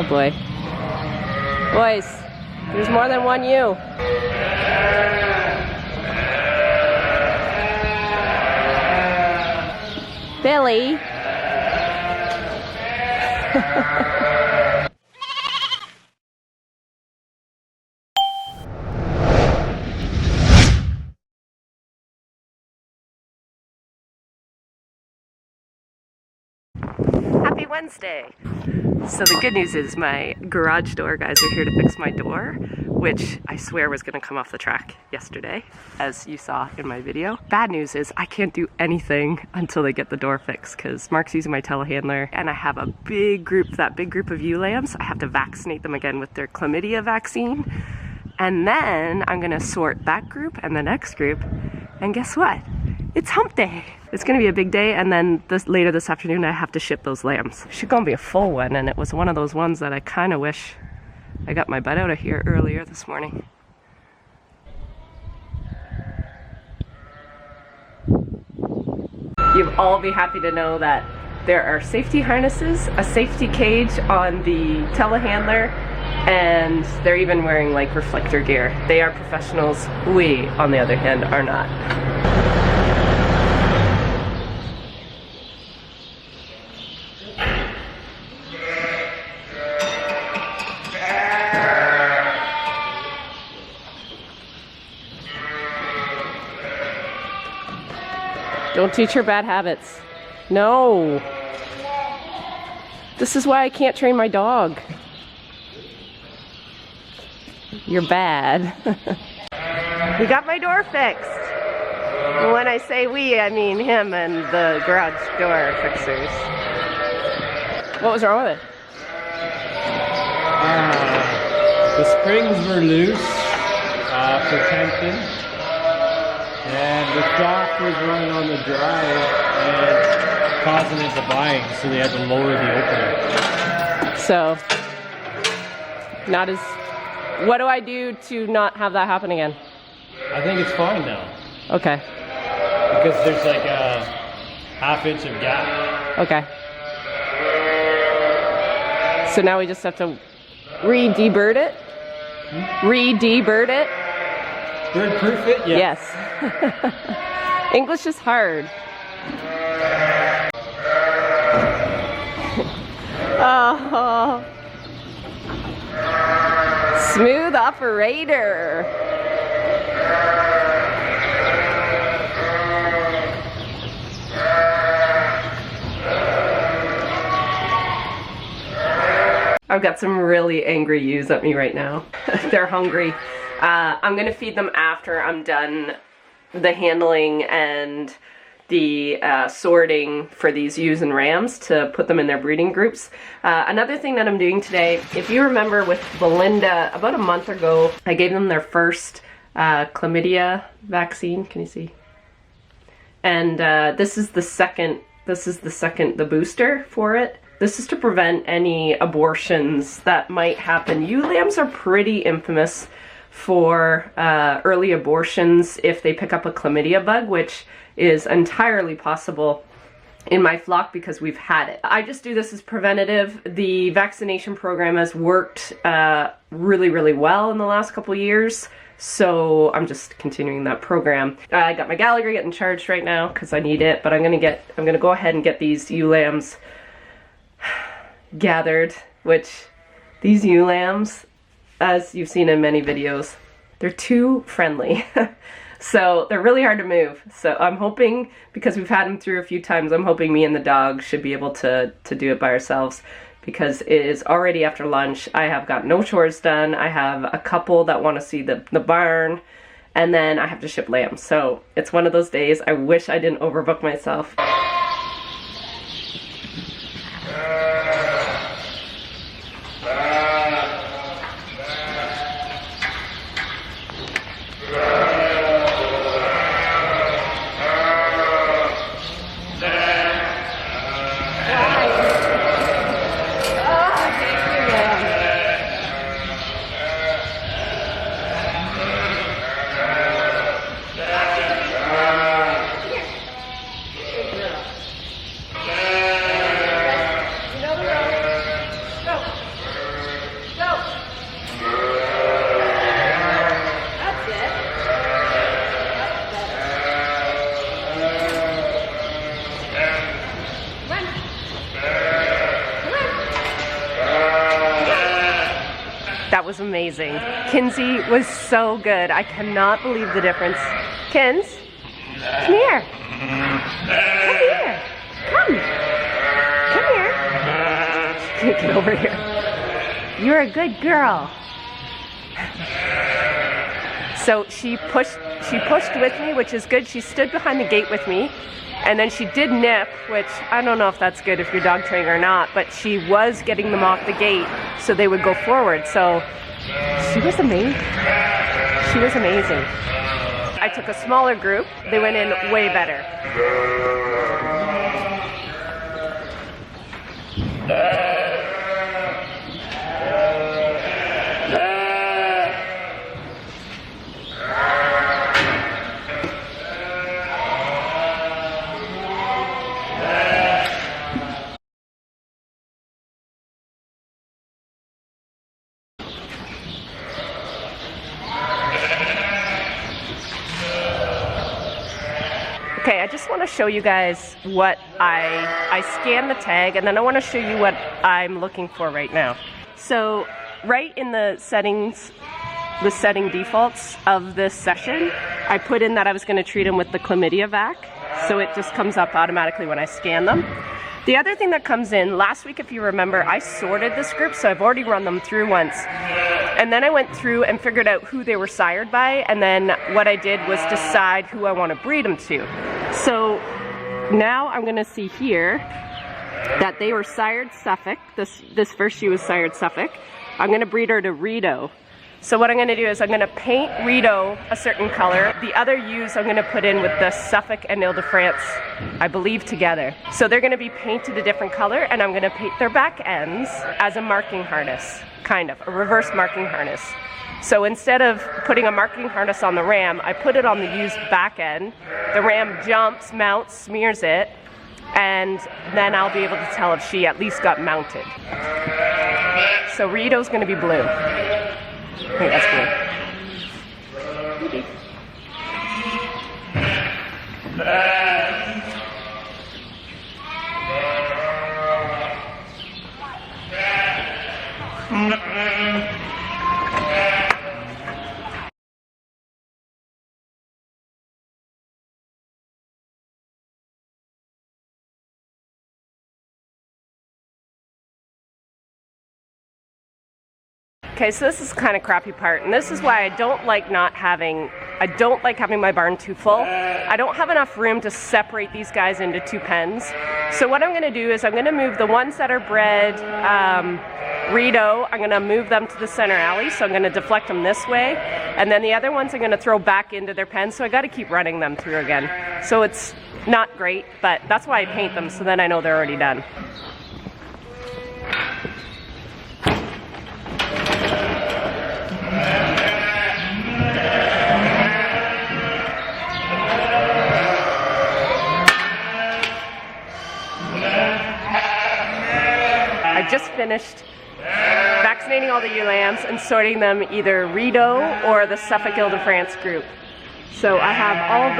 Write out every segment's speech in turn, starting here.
Oh boy. Boys, there's more than one ewe. Billy. Happy Wednesday. So the good news is my garage door guys are here to fix my door, which I swear was going to come off the track yesterday, as you saw in my video. Bad news is I can't do anything until they get the door fixed because Mark's using my telehandler and I have a big group, that big group of ewe lambs. I have to vaccinate them again with their chlamydia vaccine. And then I'm going to sort that group and the next group. And guess what? It's hump day. It's gonna be a big day, and then later this afternoon I have to ship those lambs. She's gonna be a full one, and it was one of those ones that I kind of wish I got my butt out of here earlier this morning. You'll all be happy to know that there are safety harnesses, a safety cage on the telehandler, and they're even wearing like reflector gear. They are professionals. We, on the other hand, are not. Don't teach her bad habits. No. This is why I can't train my dog. You're bad. We got my door fixed. When I say we, I mean him and the garage door fixers. What was wrong with it? The springs were loose for tension. And the shaft was running on the drive and causing it to bind, so they had to lower the opener. So, not as... What do I do to not have that happen again? I think it's fine now. Okay. Because there's like a half-inch of gap. Okay. So now we just have to re-debird it? Re-debird it? Bird-proof it? Yeah. Yes. English is hard. Oh. Smooth operator. I've got some really angry ewes at me right now. They're hungry. I'm gonna feed them after I'm done the handling and the sorting for these ewes and rams to put them in their breeding groups. Another thing that I'm doing today, if you remember with Belinda, about a month ago, I gave them their first chlamydia vaccine. Can you see? And this is the booster for it. This is to prevent any abortions that might happen. Ewe lambs are pretty infamous for early abortions if they pick up a chlamydia bug, which is entirely possible in my flock because we've had it. I just do this as preventative. The vaccination program has worked really, really well in the last couple years, so I'm just continuing that program. I got my Gallagher getting charged right now because I need it, but I'm gonna go ahead and get these ewe lambs gathered, which these ewe lambs, as you've seen in many videos, they're too friendly. So they're really hard to move. So I'm hoping, because we've had them through a few times, I'm hoping me and the dog should be able to do it by ourselves, because it is already after lunch. I have got no chores done. I have a couple that want to see the barn, and then I have to ship lambs. So it's one of those days. I wish I didn't overbook myself. That was amazing. Kinsey was so good. I cannot believe the difference. Kins, come here. Come here. Come. Come here. Get over here. You're a good girl. So she pushed with me, which is good. She stood behind the gate with me. And then she did nip, which I don't know if that's good if you're dog training or not, but she was getting them off the gate so they would go forward. So she was amazing. She was amazing. I took a smaller group. They went in way better. Okay, I just want to show you guys what I scanned the tag, and then I want to show you what I'm looking for right now. So right in the settings, the setting defaults of this session, I put in that I was going to treat them with the chlamydia vac, so it just comes up automatically when I scan them. The other thing that comes in, last week if you remember, I sorted this group, so I've already run them through once. And then I went through and figured out who they were sired by, and then what I did was decide who I want to breed them to. So now I'm going to see here that they were sired Suffolk. This first ewe was sired Suffolk. I'm going to breed her to Rito. So what I'm going to do is I'm going to paint Rito a certain color. The other ewes I'm going to put in with the Suffolk and Ile-de-France, I believe, together. So they're going to be painted a different color, and I'm going to paint their back ends as a marking harness, kind of, a reverse marking harness. So instead of putting a marking harness on the ram, I put it on the ewe's back end. The ram jumps, mounts, smears it, and then I'll be able to tell if she at least got mounted. So Rito's going to be blue. I think that's blue. Okay, so this is kind of crappy part, and this is why I don't like having my barn too full. I don't have enough room to separate these guys into two pens. So what I'm going to do is I'm going to move the ones that are bred Rito, I'm going to move them to the center alley, so I'm going to deflect them this way, and then the other ones I'm going to throw back into their pens, so I got to keep running them through again. So it's not great, but that's why I paint them, so then I know they're already done. I just finished vaccinating all the ewe lambs and sorting them either Rito or the Suffolk Ile-de-France group. So I have all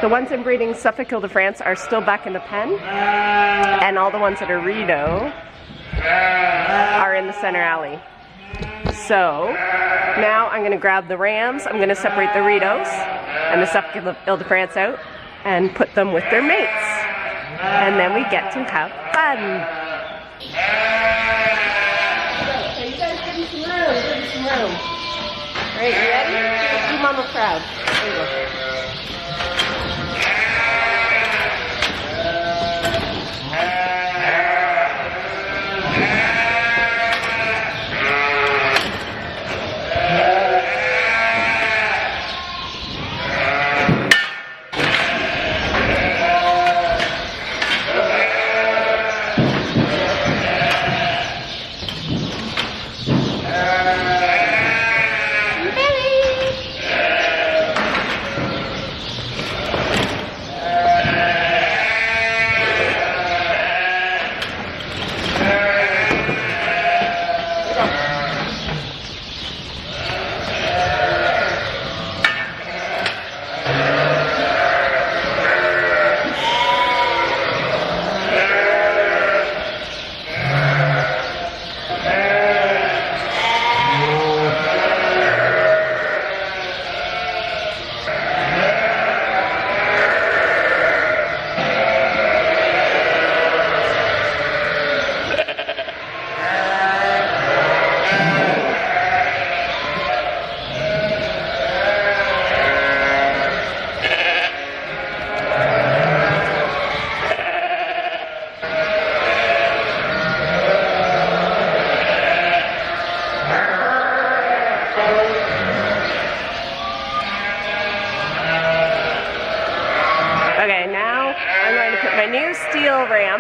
the ones I'm breeding Suffolk Ile-de-France are still back in the pen, and all the ones that are Rito are in the center alley. So now I'm going to grab the rams, I'm going to separate the Ritos and the Suffolk Ile-de-France out and put them with their mates. And then we get to have fun. Okay, you guys give me some room, Alright, you ready? Do Mama proud. There you go.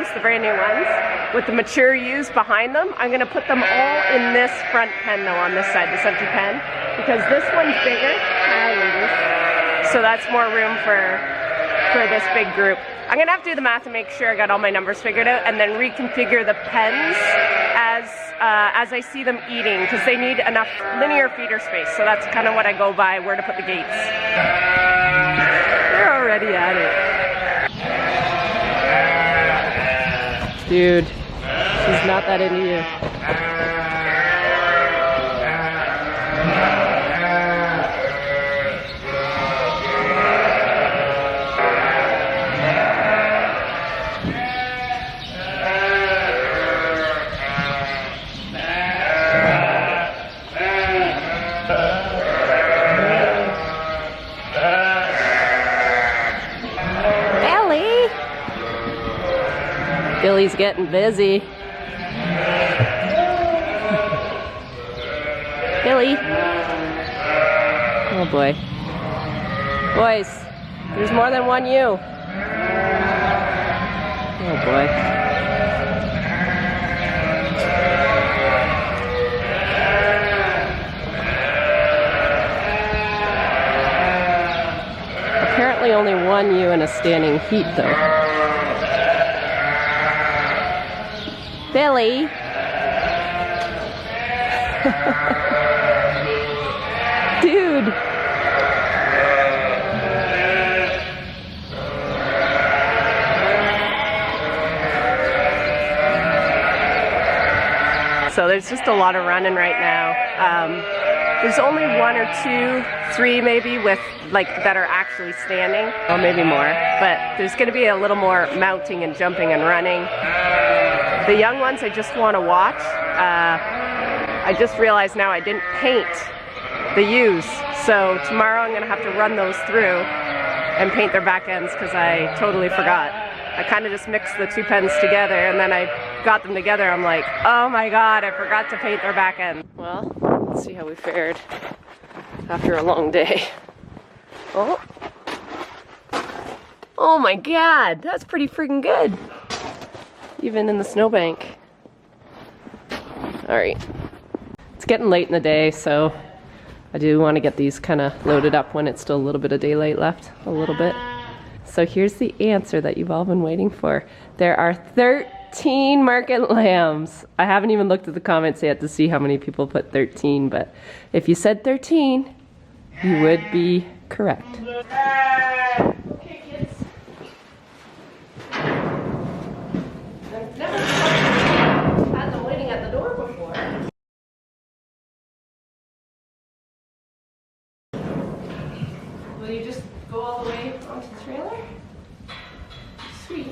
lambs, the brand new ones, with the mature ewes behind them. I'm gonna put them all in this front pen though, on this side, this empty pen, because this one's bigger. Hi, ladies. So that's more room for this big group. I'm gonna have to do the math and make sure I got all my numbers figured out, and then reconfigure the pens as I see them eating, because they need enough linear feeder space. So that's kind of what I go by, where to put the gates. They're already at it. Dude, she's not that into you. Billy's getting busy. Billy. Oh boy. Boys, there's more than one ewe. Oh boy. Apparently only one ewe in a standing heat though. Billy. Dude. So there's just a lot of running right now. There's only one or two, three maybe with that are actually standing. Oh, maybe more. But there's going to be a little more mounting and jumping and running. The young ones I just want to watch. I just realized now I didn't paint the ewes, so tomorrow I'm going to have to run those through and paint their back ends because I totally forgot. I kind of just mixed the two pens together, and then I got them together. I'm like, oh my god, I forgot to paint their back ends. Well, let's see how we fared after a long day. Oh my god, that's pretty freaking good. Even in the snowbank. Alright. It's getting late in the day, so I do want to get these kind of loaded up when it's still a little bit of daylight left. A little bit. So here's the answer that you've all been waiting for. There are 13 market lambs. I haven't even looked at the comments yet to see how many people put 13, but if you said 13, you would be correct. Okay, kids. I've never had them waiting at the door before. Will you just go all the way onto the trailer? Sweet.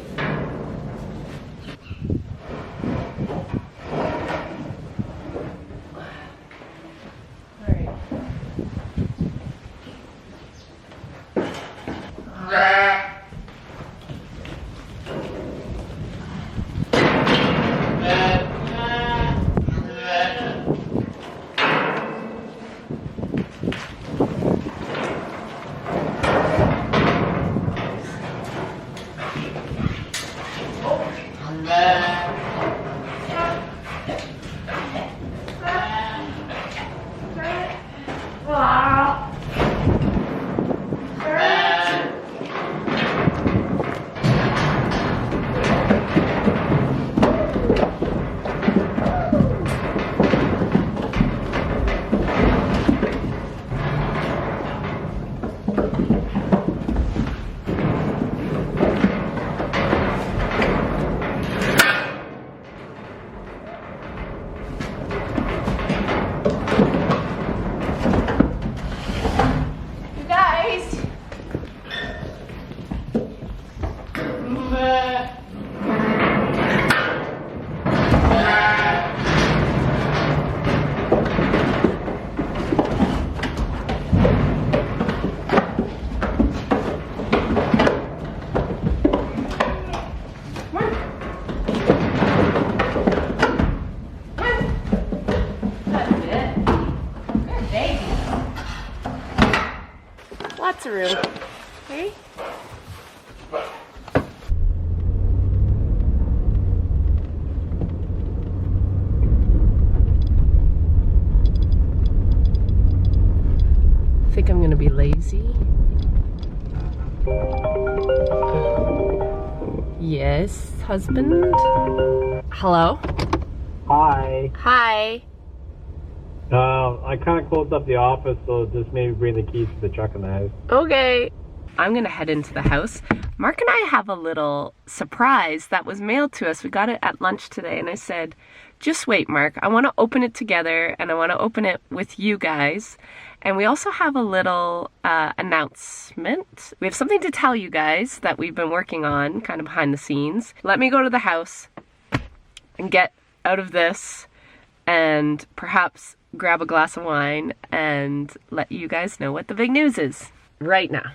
Lots of room. Okay? be lazy. Yes, husband. Hello? Hi. Hi. I kind of closed up the office, so just maybe bring the keys to the truck in the house. Okay. I'm gonna head into the house. Mark and I have a little surprise that was mailed to us. We got it at lunch today, and I said, just wait, Mark. I want to open it together, and I want to open it with you guys. And we also have a little announcement. We have something to tell you guys that we've been working on, kind of behind the scenes. Let me go to the house and get out of this and perhaps grab a glass of wine and let you guys know what the big news is. Right now.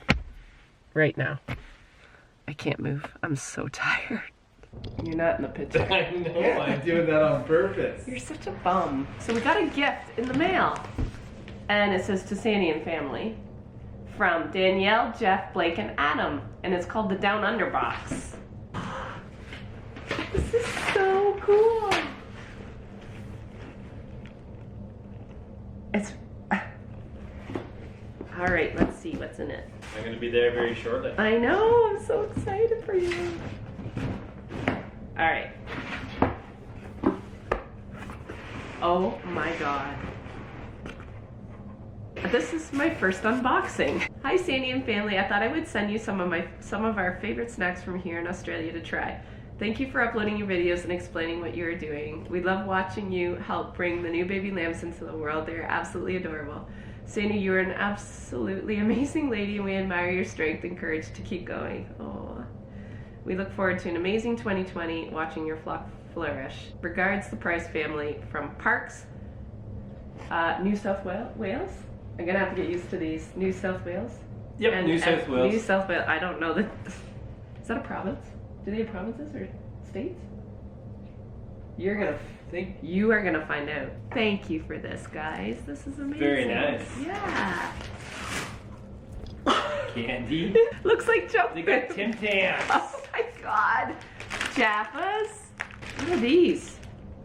Right now. I can't move. I'm so tired. You're not in the picture. I know, I'm doing that on purpose. You're such a bum. So we got a gift in the mail. And it says to Sandy and family from Danielle, Jeff, Blake, and Adam. And it's called the Down Under box. This is so cool. It's... All right, let's see what's in it. I'm going to be there very shortly. I know, I'm so excited for you. All right. Oh my God. This is my first unboxing. Hi Sandy and family, I thought I would send you some of our favorite snacks from here in Australia to try. Thank you for uploading your videos and explaining what you are doing. We love watching you help bring the new baby lambs into the world. They are absolutely adorable. Sandy, you are an absolutely amazing lady, and we admire your strength and courage to keep going. Oh, we look forward to an amazing 2020, watching your flock flourish. Regards, the Price family from Parks, New South Wales. I'm gonna have to get used to these. New South Wales. Yep, and, New South Wales. New South Wales. I don't know that. Is that a province? Do they have provinces or states? You're gonna think you are gonna find out. Thank you for this, guys. This is amazing. Very nice. Yeah. Candy. Looks like jump. They got Tim Tams. Oh my God. Jaffas. What are these?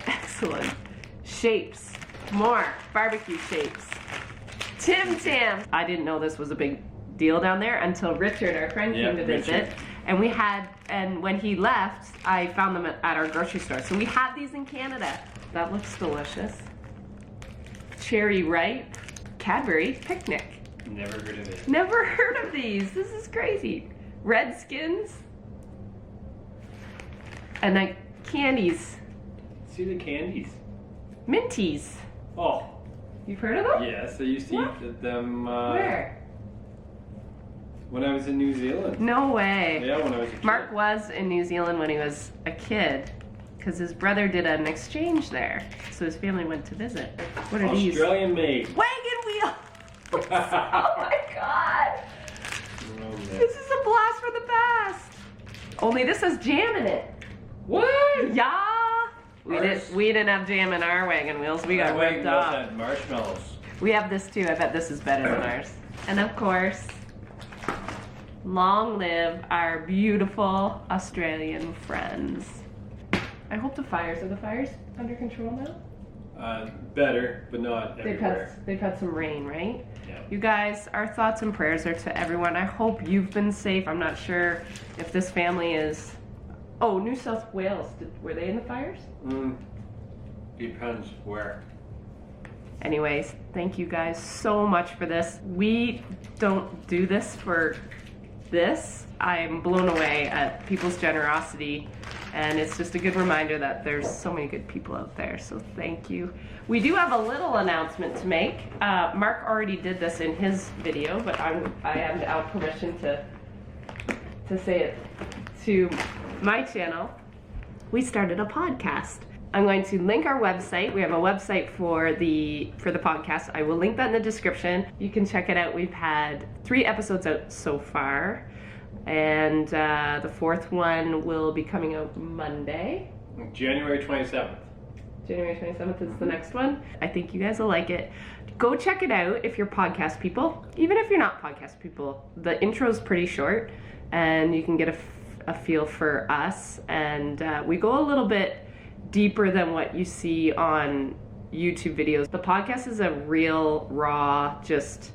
Excellent. Shapes. More barbecue shapes. Tim Tams. I didn't know this was a big deal down there until Richard, our friend, came to visit. Richard. And when he left, I found them at our grocery store. So we have these in Canada. That looks delicious. Cherry ripe, Cadbury picnic. Never heard of it. Never heard of these. This is crazy. Redskins. And then candies. See the candies. Minties. Oh. You've heard of them? Yes, I used to eat them. Where? When I was in New Zealand. No way. Yeah, when I was a kid. Mark was in New Zealand when he was a kid because his brother did an exchange there. So his family went to visit. What are these? Australian made. Wagon wheel! Oh my God. Oh, This is a blast for the past. Only this has jam in it. What? Yeah. We didn't have jam in our wagon wheels. We got ripped off. Had marshmallows. We have this too. I bet this is better than ours. And of course, long live our beautiful Australian friends. I hope the fires under control now? Better, but not everywhere. They've had some rain, right? Yeah. You guys, our thoughts and prayers are to everyone. I hope you've been safe. I'm not sure if this family is... Oh, New South Wales. Were they in the fires? Depends where. Anyways, thank you guys so much for this. We don't do this for this. I'm blown away at people's generosity, and it's just a good reminder that there's so many good people out there, so thank you. We do have a little announcement to make. Mark already did this in his video, but I have now permission to say it to my channel. We started a podcast. I'm going to link our website. We have a website for the podcast. I will link that in the description. You can check it out. We've had 3 episodes out so far, and the 4th one will be coming out Monday. January 27th. January 27th is the next one. I think you guys will like it. Go check it out if you're podcast people. Even if you're not podcast people, the intro's pretty short, and you can get a feel for us, and we go a little bit deeper than what you see on YouTube videos. The podcast is a real, raw, just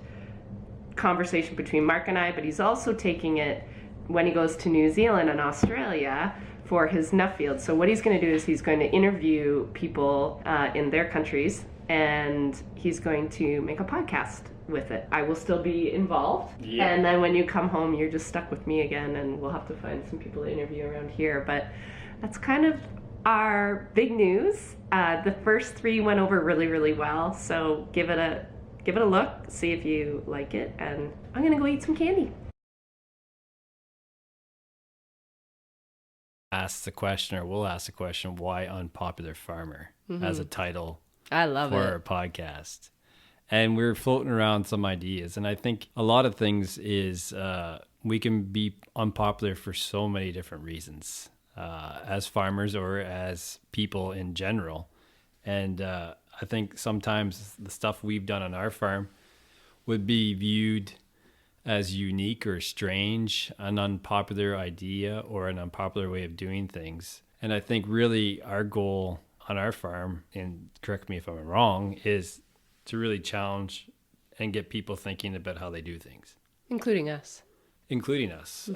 conversation between Mark and I, but he's also taking it when he goes to New Zealand and Australia for his Nuffield. So what he's going to do is he's going to interview people in their countries, and he's going to make a podcast with it. I will still be involved. Yeah. And then when you come home, you're just stuck with me again, and we'll have to find some people to interview around here. But that's kind of our big news. The first 3 went over really, really well. So give it a look, see if you like it, and I'm going to go eat some candy. We'll ask the question, why Unpopular Farmer as a title I love for it. our podcast. And we're floating around some ideas. And I think a lot of things is we can be unpopular for so many different reasons as farmers or as people in general. And I think sometimes the stuff we've done on our farm would be viewed as unique or strange, an unpopular idea or an unpopular way of doing things. And I think really our goal on our farm, and correct me if I'm wrong, is to really challenge and get people thinking about how they do things. Including us.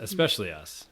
Especially us.